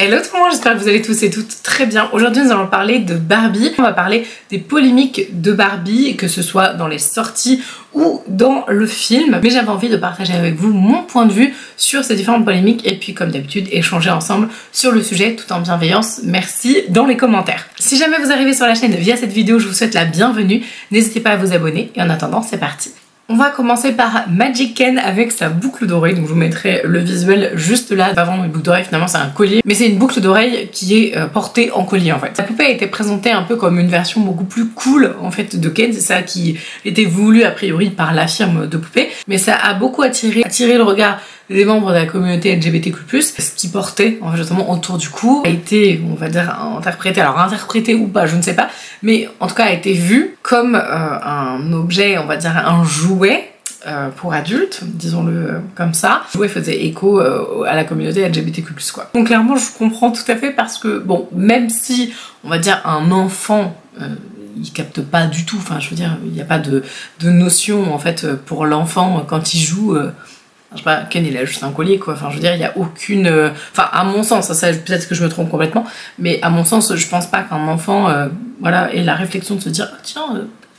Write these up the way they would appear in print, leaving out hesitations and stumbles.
Hello tout le monde, j'espère que vous allez tous et toutes très bien. Aujourd'hui nous allons parler de Barbie. On va parler des polémiques de Barbie, que ce soit dans les sorties ou dans le film. Mais j'avais envie de partager avec vous mon point de vue sur ces différentes polémiques et puis comme d'habitude échanger ensemble sur le sujet tout en bienveillance. Merci dans les commentaires. Si jamais vous arrivez sur la chaîne via cette vidéo, je vous souhaite la bienvenue. N'hésitez pas à vous abonner et en attendant c'est parti. On va commencer par Magic Ken avec sa boucle d'oreille, donc je vous mettrai le visuel juste là. Pas vraiment une boucle d'oreille, finalement c'est un collier, mais c'est une boucle d'oreille qui est portée en collier en fait. La poupée a été présentée un peu comme une version beaucoup plus cool en fait de Ken, c'est ça qui était voulu a priori par la firme de poupée, mais ça a beaucoup attiré le regard des membres de la communauté LGBTQ+, ce qui portait en fait, justement autour du cou a été, on va dire, interprété, alors interprété ou pas, je ne sais pas, mais en tout cas a été vu comme un objet, on va dire un jouet pour adultes, disons-le comme ça. Le jouet faisait écho à la communauté LGBTQ+, quoi. Donc clairement je comprends tout à fait parce que, bon, même si, on va dire, un enfant il capte pas du tout, enfin je veux dire, il n'y a pas de notion en fait pour l'enfant quand il joue. Je sais pas, Ken il a juste un collier quoi, enfin je veux dire il y a aucune... Enfin à mon sens, ça peut-être que je me trompe complètement, mais à mon sens je pense pas qu'un enfant voilà, ait la réflexion de se dire ah, tiens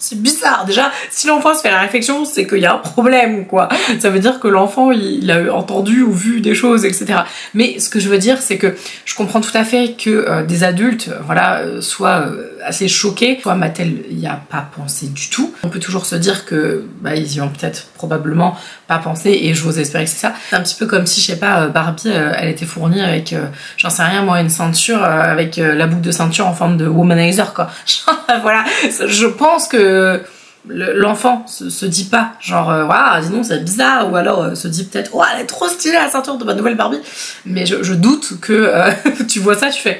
c'est bizarre, déjà si l'enfant se fait la réflexion c'est qu'il y a un problème quoi, ça veut dire que l'enfant il a entendu ou vu des choses etc. Mais ce que je veux dire c'est que je comprends tout à fait que des adultes voilà soient assez choqués, soit Mattel y a pas pensé du tout. On peut toujours se dire que bah, ils y ont peut-être probablement pas pensé et j'ose espérer que c'est ça. C'est un petit peu comme si je sais pas Barbie elle était fournie avec j'en sais rien moi une ceinture avec la boucle de ceinture en forme de womanizer quoi. Voilà, je pense que l'enfant se dit pas genre waouh dis donc c'est bizarre, ou alors se dit peut-être oh elle est trop stylée la ceinture de ma nouvelle Barbie, mais je doute que tu vois ça tu fais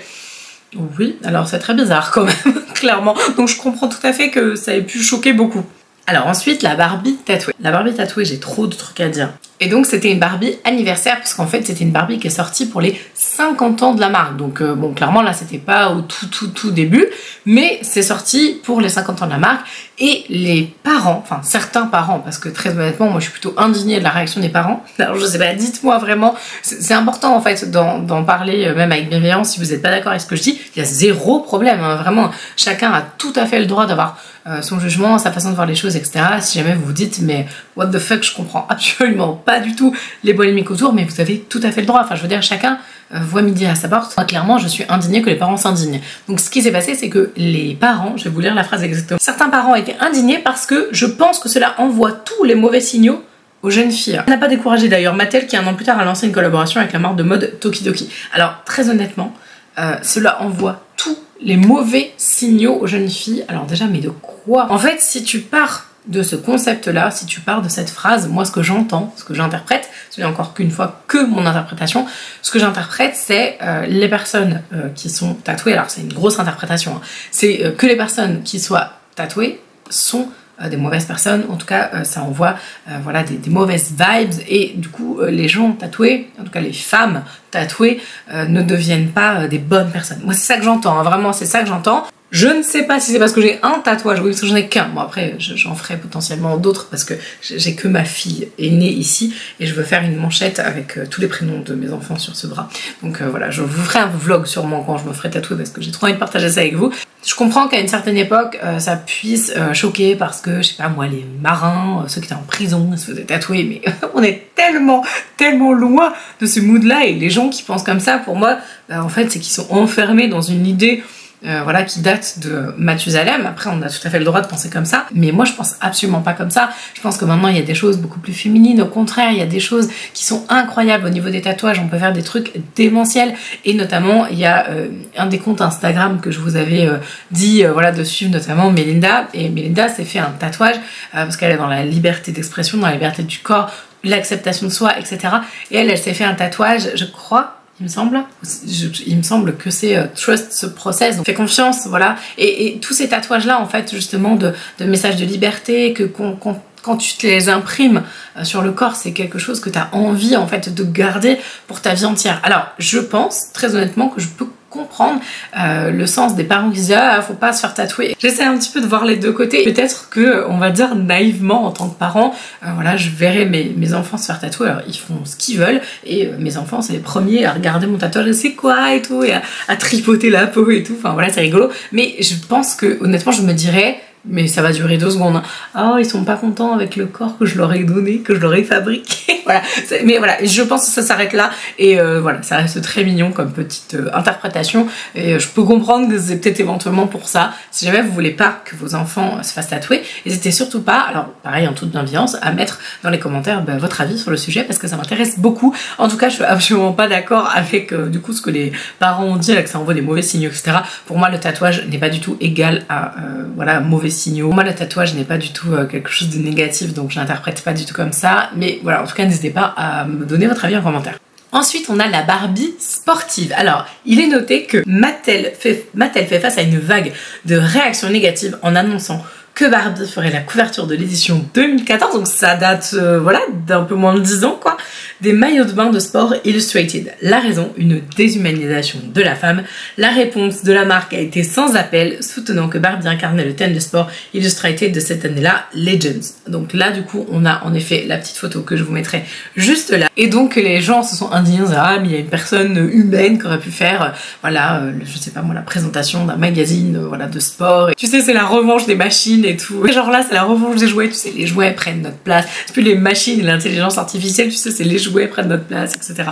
oui alors c'est très bizarre quand même clairement, donc je comprends tout à fait que ça ait pu choquer beaucoup. Alors ensuite la Barbie tatouée. La Barbie tatouée j'ai trop de trucs à dire. Et donc c'était une Barbie anniversaire parce qu'en fait c'était une Barbie qui est sortie pour les 50 ans de la marque. Donc bon clairement là c'était pas au tout début, mais c'est sorti pour les 50 ans de la marque et les parents, enfin certains parents, parce que très honnêtement moi je suis plutôt indignée de la réaction des parents. Alors je sais pas, dites-moi vraiment, c'est important en fait d'en parler même avec bienveillance. Si vous n'êtes pas d'accord avec ce que je dis, il y a zéro problème, hein, vraiment chacun a tout à fait le droit d'avoir son jugement, sa façon de voir les choses etc. Si jamais vous vous dites mais what the fuck je comprends absolument pas du tout les polémiques autour, mais vous avez tout à fait le droit, enfin je veux dire chacun voit midi à sa porte. Moi clairement je suis indignée que les parents s'indignent. Donc ce qui s'est passé c'est que les parents, je vais vous lire la phrase exactement, certains parents étaient indignés parce que je pense que cela envoie tous les mauvais signaux aux jeunes filles. Ça n'a pas découragé d'ailleurs Mattel qui un an plus tard a lancé une collaboration avec la marque de mode Tokidoki. Alors très honnêtement cela envoie tous les mauvais signaux aux jeunes filles. Alors déjà mais de quoi? En fait si tu pars de ce concept-là, si tu pars de cette phrase, moi ce que j'entends, ce que j'interprète, ce n'est encore qu'une fois que mon interprétation, ce que j'interprète c'est les personnes qui sont tatouées, alors c'est une grosse interprétation, hein, c'est que les personnes qui soient tatouées sont des mauvaises personnes, en tout cas ça envoie voilà, des mauvaises vibes et du coup les gens tatoués, en tout cas les femmes tatouées ne deviennent pas des bonnes personnes. Moi c'est ça que j'entends, hein, vraiment c'est ça que j'entends. Je ne sais pas si c'est parce que j'ai un tatouage, oui parce que j'en ai qu'un, bon après j'en ferai potentiellement d'autres parce que j'ai que ma fille est née ici et je veux faire une manchette avec tous les prénoms de mes enfants sur ce bras. Donc voilà, je vous ferai un vlog sûrement quand je me ferai tatouer parce que j'ai trop envie de partager ça avec vous. Je comprends qu'à une certaine époque ça puisse choquer parce que, je sais pas moi, les marins, ceux qui étaient en prison, se faisaient tatouer, mais on est tellement loin de ce mood là et les gens qui pensent comme ça pour moi, bah, en fait c'est qu'ils sont enfermés dans une idée voilà, qui date de Mathusalem. Après on a tout à fait le droit de penser comme ça, mais moi je pense absolument pas comme ça. Je pense que maintenant il y a des choses beaucoup plus féminines, au contraire il y a des choses qui sont incroyables au niveau des tatouages, on peut faire des trucs démentiels et notamment il y a un des comptes Instagram que je vous avais dit voilà, de suivre, notamment Melinda, et Melinda s'est fait un tatouage parce qu'elle est dans la liberté d'expression, dans la liberté du corps, l'acceptation de soi etc. Et elle s'est fait un tatouage, je crois, il me semble que c'est trust the process, donc fais confiance, voilà. Et tous ces tatouages là en fait justement de messages de liberté, que quand tu te les imprimes sur le corps, c'est quelque chose que tu as envie en fait de garder pour ta vie entière. Alors je pense très honnêtement que je peux comprendre le sens des parents qui disent ah faut pas se faire tatouer. J'essaie un petit peu de voir les deux côtés. Peut-être que on va dire naïvement en tant que parent, voilà, je verrai mes enfants se faire tatouer, alors ils font ce qu'ils veulent et mes enfants c'est les premiers à regarder mon tatouage et c'est quoi et tout et à tripoter la peau et tout, enfin voilà c'est rigolo, mais je pense que honnêtement je me dirais mais ça va durer 2 secondes. Oh, ils sont pas contents avec le corps que je leur ai donné, que je leur ai fabriqué. Voilà. Mais voilà, je pense que ça s'arrête là. Et voilà, ça reste très mignon comme petite interprétation. Et je peux comprendre que c'est peut-être éventuellement pour ça. Si jamais vous voulez pas que vos enfants se fassent tatouer, n'hésitez surtout pas, alors pareil en toute bienveillance, à mettre dans les commentaires votre avis sur le sujet parce que ça m'intéresse beaucoup. En tout cas, je suis absolument pas d'accord avec du coup ce que les parents ont dit, là, que ça envoie des mauvais signaux, etc. Pour moi, le tatouage n'est pas du tout égal à voilà, mauvais signaux. Moi, le tatouage n'est pas du tout quelque chose de négatif, donc je l'interprète pas du tout comme ça. Mais voilà, en tout cas, n'hésitez pas à me donner votre avis en commentaire. Ensuite, on a la Barbie sportive. Alors, il est noté que Mattel fait face à une vague de réactions négatives en annonçant que Barbie ferait la couverture de l'édition 2014, donc ça date voilà, d'un peu moins de 10 ans quoi, des maillots de bain de sport Illustrated. La raison, une déshumanisation de la femme. La réponse de la marque a été sans appel, soutenant que Barbie incarnait le thème de sport Illustrated de cette année-là, Legends. Donc là du coup on a en effet la petite photo que je vous mettrai juste là. Et donc les gens se sont indignés, ah mais il y a une personne humaine qui aurait pu faire voilà, je sais pas moi, la présentation d'un magazine voilà, de sport. Et, tu sais c'est la revanche des machines et tout. Et genre là c'est la revanche des jouets, tu sais les jouets prennent notre place. C'est plus les machines et l'intelligence artificielle, tu sais c'est les jouets prennent notre place, etc.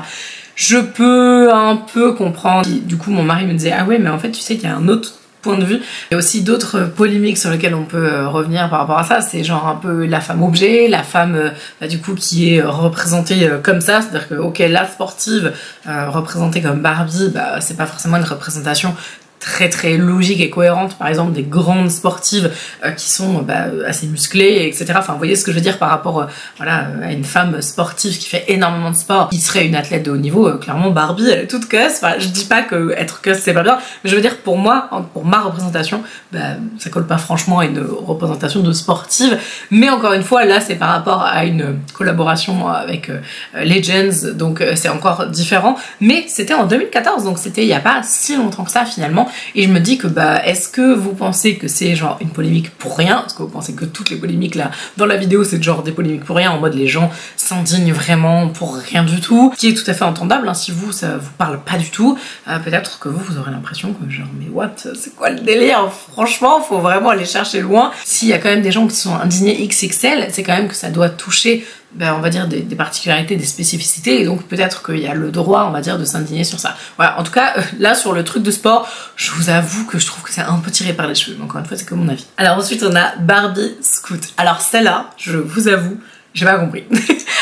Je peux un peu comprendre. Du coup mon mari me disait ah ouais mais en fait tu sais qu'il y a un autre point de vue. Il y a aussi d'autres polémiques sur lesquelles on peut revenir par rapport à ça. C'est genre un peu la femme objet, la femme bah, du coup qui est représentée comme ça. C'est-à-dire que ok la sportive représentée comme Barbie, bah, c'est pas forcément une représentation très logique et cohérente, par exemple des grandes sportives qui sont assez musclées, etc. Enfin, vous voyez ce que je veux dire par rapport voilà, à une femme sportive qui fait énormément de sport, qui serait une athlète de haut niveau. Clairement, Barbie, elle est toute cusse. Enfin, je dis pas que être cusse c'est pas bien, mais je veux dire pour moi, pour ma représentation, ça colle pas franchement à une représentation de sportive. Mais encore une fois, là, c'est par rapport à une collaboration avec Legends, donc c'est encore différent. Mais c'était en 2014, donc c'était il y a pas si longtemps que ça finalement. Et je me dis que est-ce que vous pensez que c'est genre une polémique pour rien? Est-ce que vous pensez que toutes les polémiques là dans la vidéo c'est genre des polémiques pour rien, en mode les gens s'indignent vraiment pour rien du tout, qui est tout à fait entendable hein, si vous ça vous parle pas du tout, peut-être que vous aurez l'impression que genre mais what, c'est quoi le délire? Franchement faut vraiment aller chercher loin. S'il y a quand même des gens qui sont indignés XXL, c'est quand même que ça doit toucher on va dire des particularités, des spécificités, et donc peut-être qu'il y a le droit, on va dire, de s'indigner sur ça. Voilà, en tout cas, là, sur le truc de sport, je vous avoue que je trouve que c'est un peu tiré par les cheveux, mais encore une fois, c'est que mon avis. Alors ensuite, on a Barbie Scoot. Alors celle-là, je vous avoue, j'ai pas compris.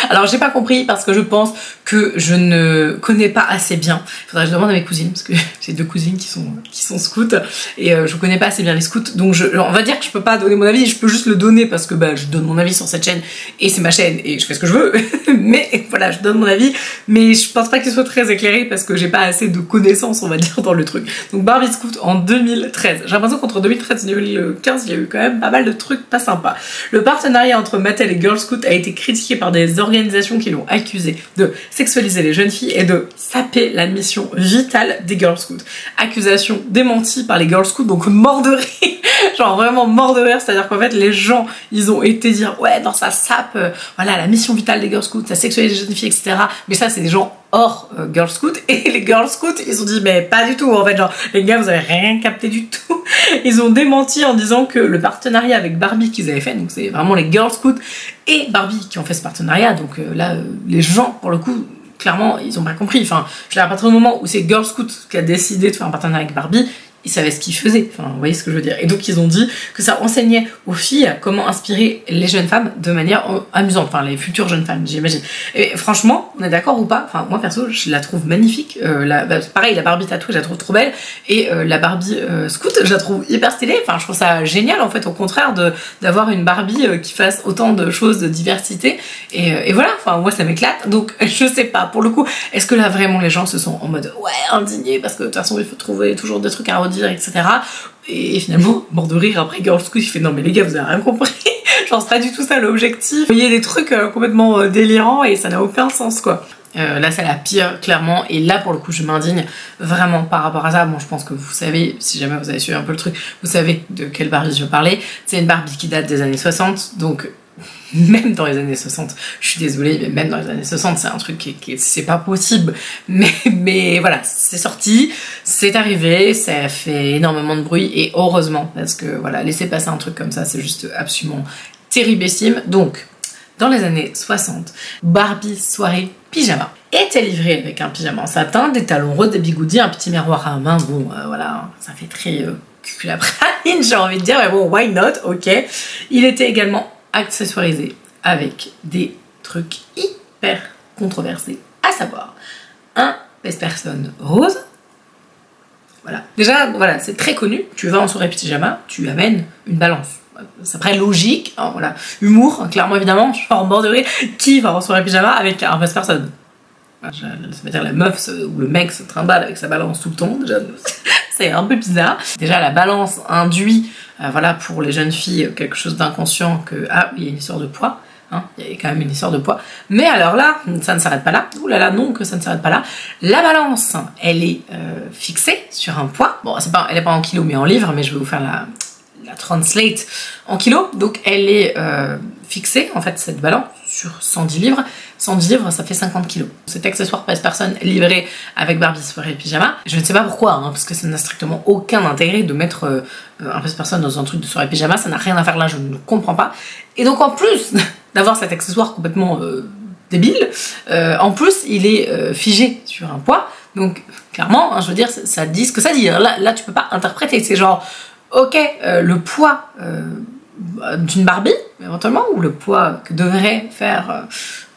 Alors j'ai pas compris parce que je pense que je ne connais pas assez bien. Il faudrait que je demande à mes cousines parce que j'ai 2 cousines qui sont scouts et je connais pas assez bien les scouts. Donc on va dire que je peux pas donner mon avis, je peux juste le donner parce que je donne mon avis sur cette chaîne et c'est ma chaîne et je fais ce que je veux. Mais voilà, je donne mon avis, mais je pense pas qu'il soit très éclairé parce que j'ai pas assez de connaissances, on va dire, dans le truc. Donc Barbie Scoot en 2013. J'ai l'impression qu'entre 2013 et 2015, il y a eu quand même pas mal de trucs pas sympas. Le partenariat entre Mattel et Girl Scout a été critiqué par des organisations qui l'ont accusé de sexualiser les jeunes filles et de saper la mission vitale des Girl Scouts. Accusation démentie par les Girl Scouts, donc mort de rire, genre vraiment mort de rire, c'est-à-dire qu'en fait les gens, ils ont été dire ouais non ça sape, voilà la mission vitale des Girl Scouts, ça sexualise les jeunes filles, etc. Mais ça c'est des gens hors Girl Scout, et les Girl Scouts ils ont dit mais pas du tout en fait, genre les gars vous avez rien capté du tout. Ils ont démenti en disant que le partenariat avec Barbie qu'ils avaient fait, donc c'est vraiment les Girl Scouts et Barbie qui ont fait ce partenariat, donc là les gens pour le coup clairement ils ont pas compris, enfin je l'ai à partir du moment où c'est Girl Scout qui a décidé de faire un partenariat avec Barbie, ils savaient ce qu'ils faisaient, enfin vous voyez ce que je veux dire. Et donc ils ont dit que ça enseignait aux filles comment inspirer les jeunes femmes de manière amusante, enfin les futures jeunes femmes j'imagine. Et franchement, on est d'accord ou pas? Enfin moi perso je la trouve magnifique, pareil la Barbie tatouée je la trouve trop belle, et la Barbie scout je la trouve hyper stylée, enfin je trouve ça génial en fait, au contraire d'avoir une Barbie qui fasse autant de choses de diversité, et voilà, enfin moi ça m'éclate, donc je sais pas, pour le coup, est-ce que là vraiment les gens se sont en mode ouais indignés parce que de toute façon il faut trouver toujours des trucs à redire, etc. Et finalement, mort de rire après Girl Scout, il fait non mais les gars vous avez rien compris, genre c'est pas du tout ça l'objectif. Vous voyez des trucs complètement délirants et ça n'a aucun sens quoi. Là c'est la pire clairement, et là pour le coup je m'indigne vraiment par rapport à ça. Bon, je pense que vous savez, si jamais vous avez suivi un peu le truc, vous savez de quelle Barbie je veux parler. C'est une Barbie qui date des années 60, donc même dans les années 60, je suis désolée, mais même dans les années 60 c'est un truc qui c'est pas possible, mais voilà, c'est sorti, c'est arrivé, ça a fait énormément de bruit, et heureusement, parce que voilà, laisser passer un truc comme ça c'est juste absolument terriblissime. Donc dans les années 60, Barbie soirée pyjama était livrée avec un pyjama en satin, des talons roses, des bigoudis, un petit miroir à main. Bon, voilà, ça fait très cul à praline, j'ai envie de dire, mais bon, why not, ok. Il était également accessoirisé avec des trucs hyper controversés, à savoir un pèse-personne rose. Voilà. Déjà, voilà, c'est très connu, tu vas en soirée pyjama, tu amènes une balance. Ça paraît logique, hein, voilà. Humour, hein, clairement évidemment, je suis en bord de rire. Qui va en soirée pyjama avec un pèse-personne? Ça veut dire la meuf ou le mec se trimballe avec sa balance tout le temps, déjà, c'est un peu bizarre. Déjà la balance induit, voilà, pour les jeunes filles, quelque chose d'inconscient que, ah, il y a une histoire de poids, hein, il y a quand même une histoire de poids. Mais alors là, ça ne s'arrête pas là, ouh là là, non, que ça ne s'arrête pas là. La balance, elle est fixée sur un poids, bon, elle est pas en kilos mais en livres, mais je vais vous faire la translate en kilos, donc elle est fixée, en fait, cette balance sur 110 livres. 110 livres, ça fait 50 kilos. Cet accessoire pèse-personne livré avec Barbie soirée pyjama. Je ne sais pas pourquoi, hein, parce que ça n'a strictement aucun intérêt de mettre un pèse-personne dans un truc de soirée pyjama, ça n'a rien à faire là, je ne comprends pas. Et donc en plus d'avoir cet accessoire complètement débile, en plus il est figé sur un poids, donc clairement, hein, je veux dire, ça dit ce que ça dit. Là tu peux pas interpréter, c'est genre, ok, le poids d'une Barbie, éventuellement, ou le poids que devraient faire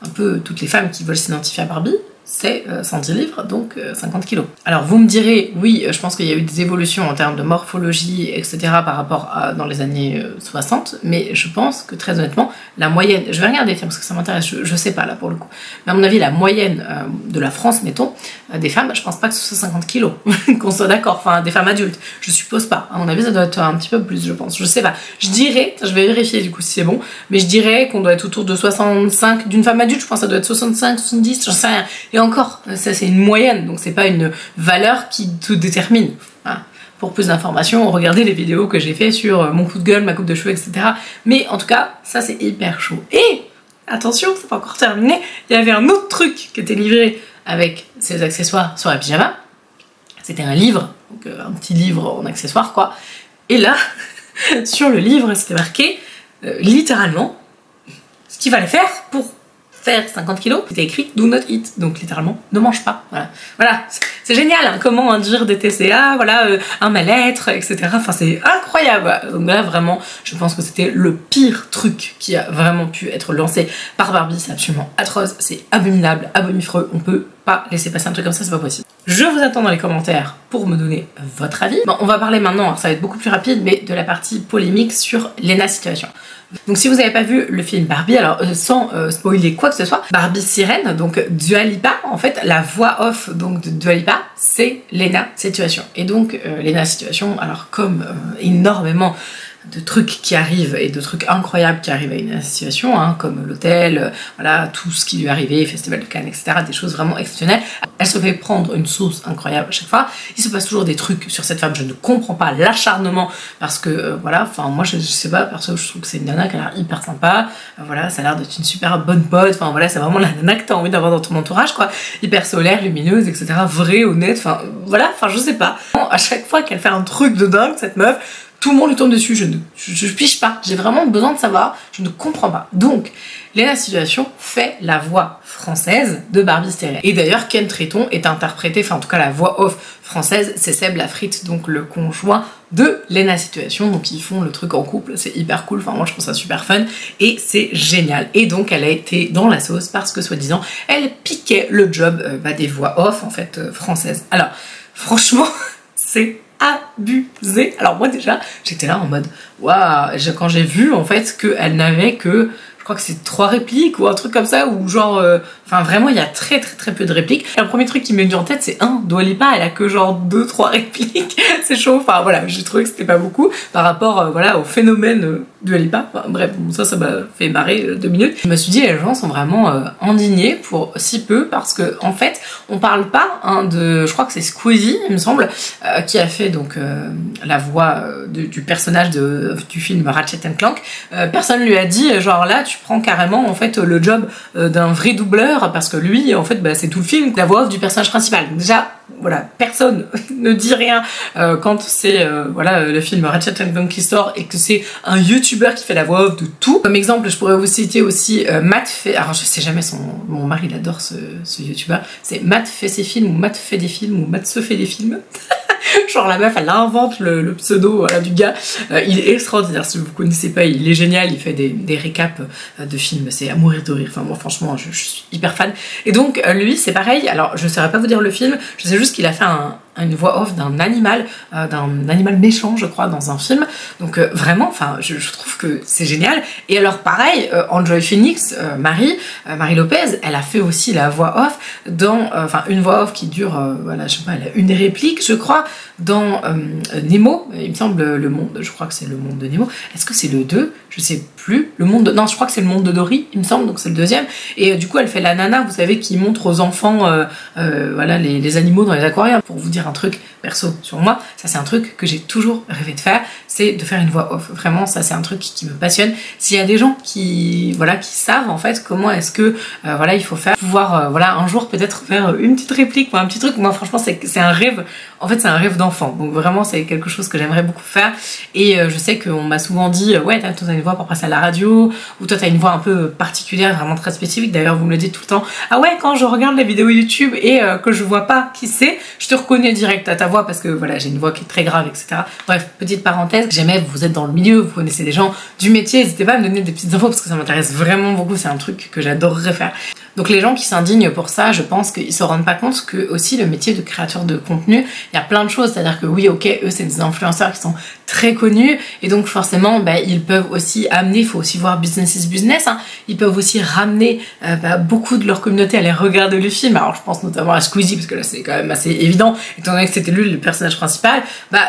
un peu toutes les femmes qui veulent s'identifier à Barbie, c'est 110 livres, donc 50 kilos. Alors vous me direz, oui, je pense qu'il y a eu des évolutions en termes de morphologie, etc. par rapport à dans les années 60, mais je pense que très honnêtement, la moyenne, je vais regarder, tiens, parce que ça m'intéresse, je sais pas là pour le coup, mais à mon avis, la moyenne de la France, mettons, des femmes, je pense pas que ce soit 50 kilos, qu'on soit d'accord, enfin des femmes adultes, je suppose pas, à mon avis ça doit être un petit peu plus, je pense, je sais pas, je dirais, je vais vérifier du coup si c'est bon, mais je dirais qu'on doit être autour de 65 d'une femme adulte, je pense que ça doit être 65, 70, j'en sais rien. Et encore, ça c'est une moyenne, donc c'est pas une valeur qui te détermine. Voilà. Pour plus d'informations, regardez les vidéos que j'ai fait sur mon coup de gueule, ma coupe de cheveux, etc. Mais en tout cas, ça c'est hyper chaud. Et attention, c'est pas encore terminé, il y avait un autre truc qui était livré avec ces accessoires sur la pyjama. C'était un livre, donc un petit livre en accessoire quoi. Et là, sur le livre, c'était marqué littéralement ce qu'il fallait faire pour faire 50 kilos, c'était écrit do not eat, donc littéralement ne mange pas. Voilà, c'est génial, hein, comment induire des TCA, voilà, un mal-être, etc. Enfin c'est incroyable. Donc là vraiment, je pense que c'était le pire truc qui a vraiment pu être lancé par Barbie, c'est absolument atroce, c'est abominable, abominifreux, on peut pas laisser passer un truc comme ça, c'est pas possible. Je vous attends dans les commentaires pour me donner votre avis. Bon, on va parler maintenant, alors ça va être beaucoup plus rapide, mais de la partie polémique sur Lena Situation. Donc si vous n'avez pas vu le film Barbie, alors sans spoiler quoi que ce soit, Barbie Sirène, donc Dua Lipa, en fait la voix off donc de Dua Lipa, c'est Lena Situation. Et donc Lena Situation, alors comme énormément de trucs qui arrivent et de trucs incroyables qui arrivent à une situation, hein, comme l'hôtel, voilà, tout ce qui lui est arrivé, Festival de Cannes, etc., des choses vraiment exceptionnelles. Elle se fait prendre une sauce incroyable à chaque fois. Il se passe toujours des trucs sur cette femme, je ne comprends pas l'acharnement, parce que, voilà, enfin, moi, je sais pas, perso, je trouve que c'est une nana qui a l'air hyper sympa, voilà, ça a l'air d'être une super bonne pote, enfin, voilà, c'est vraiment la nana que t'as envie d'avoir dans ton entourage, quoi, hyper solaire, lumineuse, etc., vraie, honnête, enfin, voilà, enfin, je sais pas. À chaque fois qu'elle fait un truc de dingue, cette meuf, tout le monde lui tombe dessus, je pige pas, j'ai vraiment besoin de savoir, je ne comprends pas. Donc, Lena Situation fait la voix française de Barbie Sirène. Et d'ailleurs, Ken Tréton est interprété, enfin en tout cas la voix off française, c'est Seb Lafrite, donc le conjoint de Lena Situation, donc ils font le truc en couple, c'est hyper cool, enfin moi je trouve ça super fun, et c'est génial. Et donc elle a été dans la sauce parce que soi-disant, elle piquait le job des voix off en fait françaises. Alors, franchement, c'est abusé. Alors moi déjà, j'étais là en mode waouh, quand j'ai vu en fait qu'elle n'avait que, je crois que c'est 3 répliques ou un truc comme ça, ou genre, enfin vraiment il y a très peu de répliques. Et le premier truc qui m'est venu en tête c'est Dua Lipa, elle a que genre 2-3 répliques, c'est chaud, enfin voilà, j'ai trouvé que c'était pas beaucoup par rapport voilà, au phénomène Dua Lipa. Enfin, bref, bon, ça m'a fait marrer 2 minutes. Je me suis dit, les gens sont vraiment indignés pour si peu, parce que en fait, on parle pas de, je crois que c'est Squeezie, il me semble, qui a fait donc la voix du personnage du film Ratchet & Clank. Personne lui a dit, genre là, tu prends carrément en fait le job d'un vrai doubleur, parce que lui, en fait, c'est tout le film, la voix off du personnage principal. Donc, déjà, voilà, personne ne dit rien quand c'est voilà, le film Ratchet & Clank qui sort et que c'est un YouTuber qui fait la voix off de tout. Comme exemple, je pourrais vous citer aussi Matt fait, alors je sais jamais mon mari il adore ce YouTuber, c'est Matt fait ses films, ou Matt fait des films, ou Matt se fait des films. Genre la meuf elle invente le pseudo voilà, du gars, il est extraordinaire, si vous ne connaissez pas il est génial, il fait des récaps de films, c'est à mourir de rire, enfin moi franchement je suis hyper fan. Et donc lui c'est pareil, alors je saurais pas vous dire le film, je sais juste qu'il a fait une voix off d'un animal méchant je crois dans un film, donc vraiment enfin je trouve que c'est génial. Et alors pareil, Enjoy Phoenix, Marie Lopez, elle a fait aussi la voix off dans, enfin une voix off qui dure, voilà je sais pas, elle a une réplique je crois, dans Nemo, il me semble le monde, je crois que c'est le monde de Nemo, est-ce que c'est le 2? Je sais plus, le monde non je crois que c'est le monde de Dory il me semble, donc c'est le deuxième. Et du coup elle fait la nana, vous savez, qui montre aux enfants voilà les animaux dans les aquariums. Pour vous dire un truc perso sur moi, ça c'est un truc que j'ai toujours rêvé de faire, c'est de faire une voix off, vraiment ça c'est un truc qui me passionne. S'il y a des gens qui voilà qui savent en fait comment est-ce que voilà il faut faire, pouvoir voilà un jour peut-être faire une petite réplique ou un petit truc, moi franchement c'est un rêve, en fait c'est un rêve d'enfant, donc vraiment c'est quelque chose que j'aimerais beaucoup faire. Et je sais qu'on m'a souvent dit ouais t'as une voix pour passer à la radio, ou toi t'as une voix un peu particulière, vraiment très spécifique, d'ailleurs vous me le dites tout le temps, ah ouais quand je regarde les vidéos YouTube et que je vois pas qui c'est, je te reconnais direct à ta voix parce que voilà j'ai une voix qui est très grave, etc. Bref, petite parenthèse, jamais vous êtes dans le milieu, vous connaissez des gens du métier, n'hésitez pas à me donner des petites infos parce que ça m'intéresse vraiment beaucoup, c'est un truc que j'adorerais faire. Donc les gens qui s'indignent pour ça, je pense qu'ils se rendent pas compte que aussi le métier de créateur de contenu, il y a plein de choses, c'est-à-dire que oui ok, eux c'est des influenceurs qui sont très connus et donc forcément ils peuvent aussi amener, il faut aussi voir business is business, hein, ils peuvent aussi ramener beaucoup de leur communauté à aller regarder le film. Alors je pense notamment à Squeezie parce que là c'est quand même assez évident, étant donné que c'était lui le personnage principal,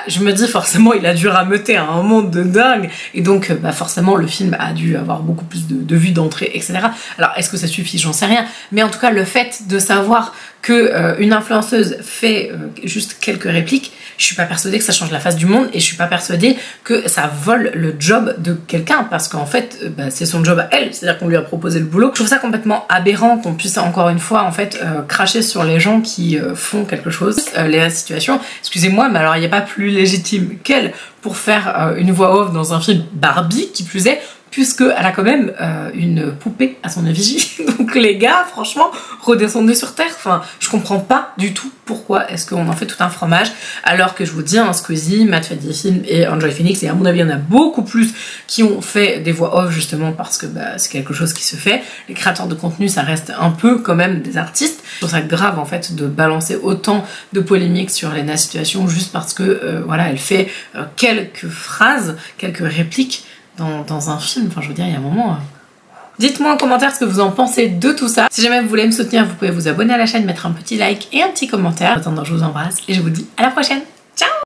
je me dis forcément il a dû rameuter à un monde de dingue et donc forcément le film a dû avoir beaucoup plus de vues d'entrée, etc. Alors est-ce que ça suffit? J'en sais rien, mais en tout cas le fait de savoir que une influenceuse fait juste quelques répliques, je suis pas persuadée que ça change la face du monde et je suis pas persuadée que ça vole le job de quelqu'un parce qu'en fait c'est son job à elle, c'est-à-dire qu'on lui a proposé le boulot. Je trouve ça complètement aberrant qu'on puisse encore une fois en fait cracher sur les gens qui font quelque chose. Les situations, excusez-moi, mais alors il n'y a pas plus légitime qu'elle pour faire une voix off dans un film Barbie qui plus est, puisqu'elle a quand même une poupée à son effigie. Donc les gars, franchement, redescendez sur terre. Enfin, je comprends pas du tout pourquoi est-ce qu'on en fait tout un fromage, alors que je vous dis, Squeezie, Matt fait des films et Enjoy Phoenix, et à mon avis, il y en a beaucoup plus qui ont fait des voix off justement parce que c'est quelque chose qui se fait. Les créateurs de contenu, ça reste un peu quand même des artistes. Je trouve ça grave en fait de balancer autant de polémiques sur Lena Situation juste parce que voilà, elle fait quelques phrases, quelques répliques dans un film, enfin je veux dire il y a un moment... Dites-moi en commentaire ce que vous en pensez de tout ça. Si jamais vous voulez me soutenir, vous pouvez vous abonner à la chaîne, mettre un petit like et un petit commentaire. En attendant, je vous embrasse et je vous dis à la prochaine.